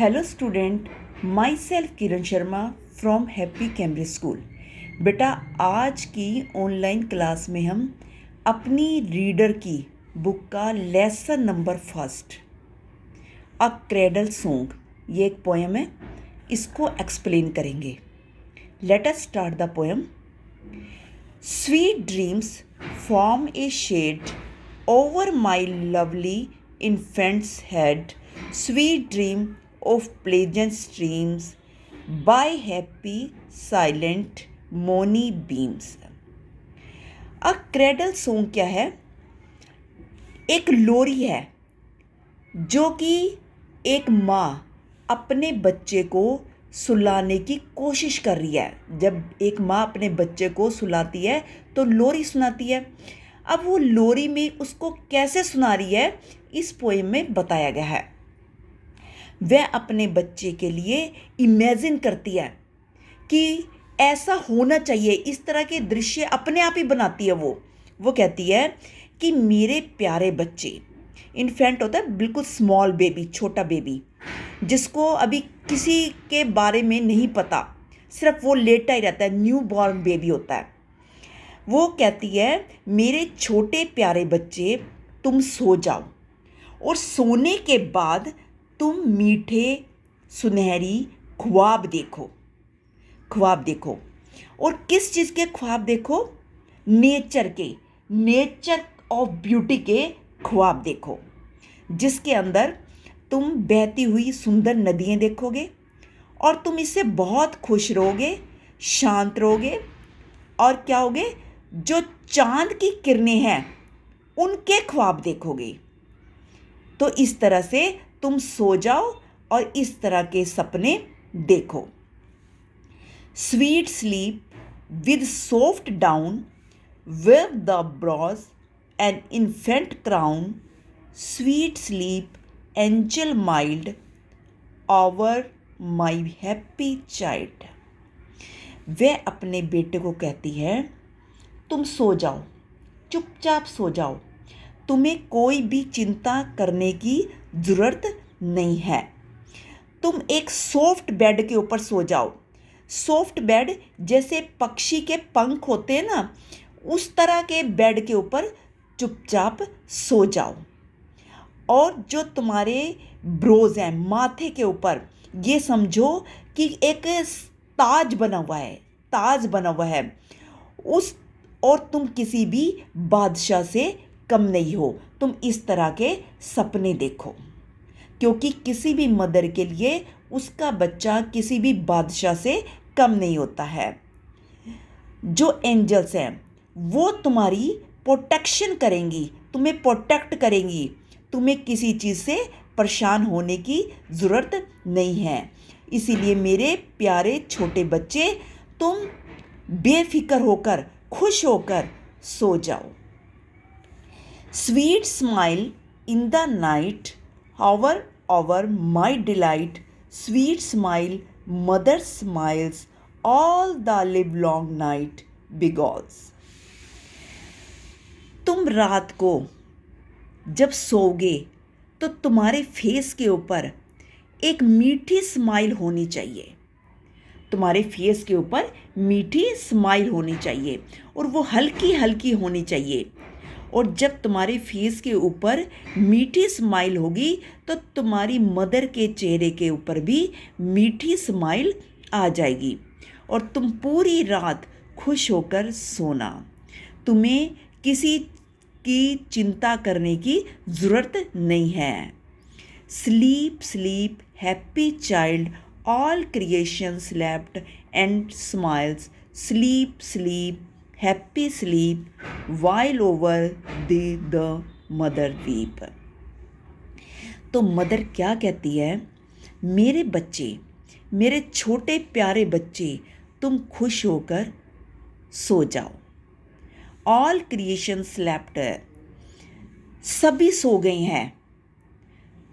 Hello student, my self Kiran Sharma from happy Cambridge school. बेटा, आज की ऑनलाइन क्लास में हम अपनी रीडर की बुक का lesson number first a cradle song, ये एक पोएम है, इसको एक्सप्लेन करेंगे। Let us start the poem. Sweet dreams form a shade over my lovely infant's head, sweet dream of pleasant streams by happy silent moony beams। A cradle song क्या है? एक लोरी है जो कि एक माँ अपने बच्चे को सुलाने की कोशिश कर रही है। जब एक माँ अपने बच्चे को सुलाती है तो लोरी सुनाती है। अब वो लोरी में उसको कैसे सुना रही है, इस पोएम में बताया गया है। वह अपने बच्चे के लिए इमेजिन करती है कि ऐसा होना चाहिए, इस तरह के दृश्य अपने आप ही बनाती है। वो कहती है कि मेरे प्यारे बच्चे, इन्फेंट होता है बिल्कुल स्मॉल बेबी, छोटा बेबी, जिसको अभी किसी के बारे में नहीं पता, सिर्फ वो लेटा ही रहता है, न्यू बॉर्न बेबी होता है। वो कहती है मेरे छोटे प्यारे बच्चे, तुम सो जाओ और सोने के बाद तुम मीठे सुनहरी ख्वाब देखो। ख्वाब देखो, और किस चीज़ के ख्वाब देखो? नेचर ऑफ ब्यूटी के ख्वाब देखो, जिसके अंदर तुम बहती हुई सुंदर नदियाँ देखोगे और तुम इससे बहुत खुश रहोगे, शांत रहोगे, और क्या होगे, जो चांद की किरणें हैं उनके ख्वाब देखोगे। तो इस तरह से तुम सो जाओ और इस तरह के सपने देखो। Sweet sleep with soft down with the brows and infant crown, sweet sleep angel mild over my happy child. वह अपने बेटे को कहती है तुम सो जाओ, चुपचाप सो जाओ, तुम्हें कोई भी चिंता करने की ज़रूरत नहीं है। तुम एक सॉफ्ट बेड के ऊपर सो जाओ। सॉफ्ट बेड जैसे पक्षी के पंख होते हैं ना, उस तरह के बेड के ऊपर चुपचाप सो जाओ। और जो तुम्हारे ब्रोज हैं माथे के ऊपर, ये समझो कि एक ताज बना हुआ है, ताज बना हुआ है उस, और तुम किसी भी बादशाह से कम नहीं हो। तुम इस तरह के सपने देखो, क्योंकि किसी भी मदर के लिए उसका बच्चा किसी भी बादशाह से कम नहीं होता है। जो एंजल्स हैं वो तुम्हारी प्रोटेक्शन करेंगी, तुम्हें प्रोटेक्ट करेंगी, तुम्हें किसी चीज़ से परेशान होने की ज़रूरत नहीं है। इसीलिए मेरे प्यारे छोटे बच्चे, तुम बेफिक्र होकर, खुश होकर सो जाओ। Sweet smile in the night hour over my delight, sweet smile mother smiles all the live long night because. तुम रात को जब सोओगे तो तुम्हारे फेस के ऊपर एक मीठी स्माइल होनी चाहिए। तुम्हारे फेस के ऊपर मीठी स्माइल होनी चाहिए और वो हल्की हल्की होनी चाहिए। और जब तुम्हारे फेस के ऊपर मीठी स्माइल होगी तो तुम्हारी मदर के चेहरे के ऊपर भी मीठी स्माइल आ जाएगी और तुम पूरी रात खुश होकर सोना। तुम्हें किसी की चिंता करने की ज़रूरत नहीं है। Sleep sleep happy child, all creation slept and smiles, sleep sleep happy sleep while over the mother weep। तो मदर क्या कहती है? मेरे बच्चे, मेरे छोटे प्यारे बच्चे, तुम खुश होकर सो जाओ। ऑल क्रिएशन स्लेप्ट, सभी सो गए हैं।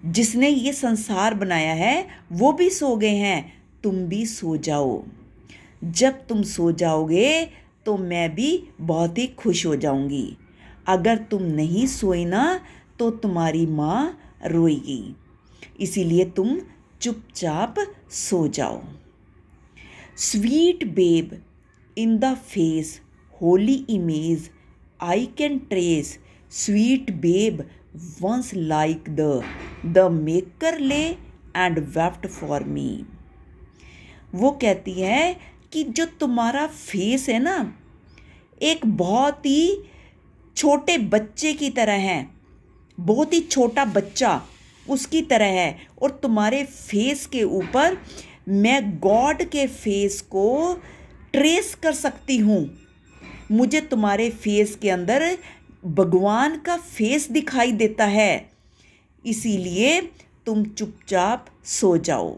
जिसने ये संसार बनाया है वो भी सो गए हैं, तुम भी सो जाओ। जब तुम सो जाओगे तो मैं भी बहुत ही खुश हो जाऊंगी। अगर तुम नहीं सोए ना तो तुम्हारी माँ रोएगी। इसीलिए तुम चुपचाप सो जाओ। Sweet babe in the face holy image I can trace, sweet babe once like the maker lay and wept for me. वो कहती है कि जो तुम्हारा फेस है ना, एक बहुत ही छोटे बच्चे की तरह है, बहुत ही छोटा बच्चा उसकी तरह है, और तुम्हारे फेस के ऊपर मैं गॉड के फेस को ट्रेस कर सकती हूँ। मुझे तुम्हारे फेस के अंदर भगवान का फेस दिखाई देता है, इसीलिए तुम चुपचाप सो जाओ।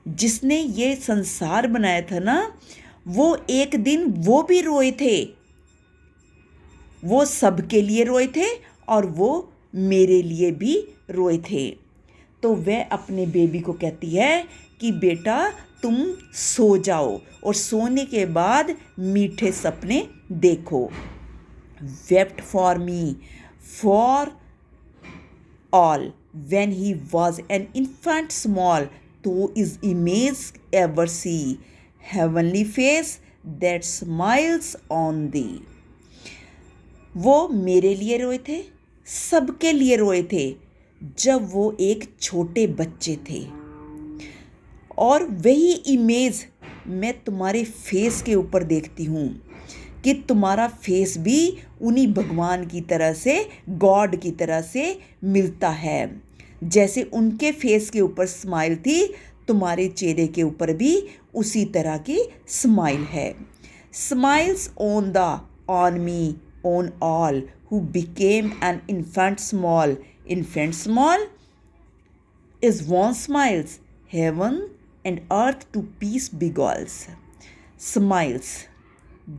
जिसने ये संसार बनाया था ना, वो एक दिन वो भी रोए थे, वो सबके लिए रोए थे और वो मेरे लिए भी रोए थे। तो वह अपने बेबी को कहती है कि बेटा तुम सो जाओ और सोने के बाद मीठे सपने देखो। Wept for me for all when he was an infant small, though his image ever see, heavenly face that smiles on thee। वो मेरे लिए रोए थे, सबके लिए रोए थे जब वो एक छोटे बच्चे थे, और वही इमेज मैं तुम्हारे फेस के ऊपर देखती हूँ कि तुम्हारा फेस भी उन्हीं भगवान की तरह से, गॉड की तरह से मिलता है। जैसे उनके फेस के ऊपर स्माइल थी, तुम्हारे चेहरे के ऊपर भी उसी तरह की स्माइल है। Smiles on me on all who became an infant small, infant small is one smiles heaven and earth to peace beguiles. Smiles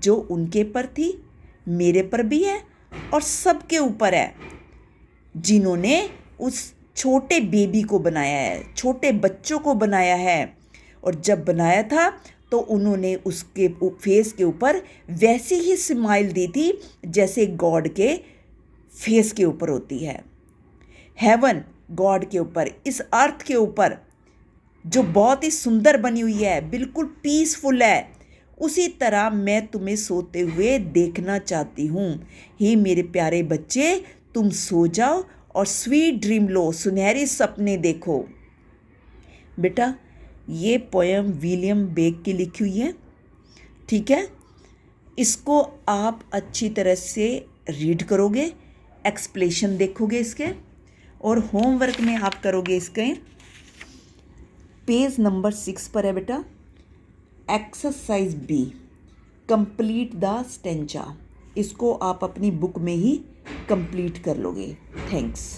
जो उनके पर थी मेरे पर भी है और सबके ऊपर है, जिन्होंने उस छोटे बेबी को बनाया है, छोटे बच्चों को बनाया है। और जब बनाया था तो उन्होंने उसके फेस के ऊपर वैसी ही स्माइल दी थी जैसे गॉड के फेस के ऊपर होती है। हेवन गॉड के ऊपर, इस अर्थ के ऊपर जो बहुत ही सुंदर बनी हुई है, बिल्कुल पीसफुल है, उसी तरह मैं तुम्हें सोते हुए देखना चाहती हूँ। हे मेरे प्यारे बच्चे, तुम सो जाओ और स्वीट ड्रीम लो, सुनहरे सपने देखो। बेटा ये पोएम विलियम बेक की लिखी हुई है, ठीक है। इसको आप अच्छी तरह से रीड करोगे, एक्सप्लेशन देखोगे इसके, और होमवर्क में आप करोगे इसके पेज नंबर 6 पर है बेटा, एक्सरसाइज बी, कंप्लीट द स्टेंचा। इसको आप अपनी बुक में ही कंप्लीट कर लोगे। थैंक्स।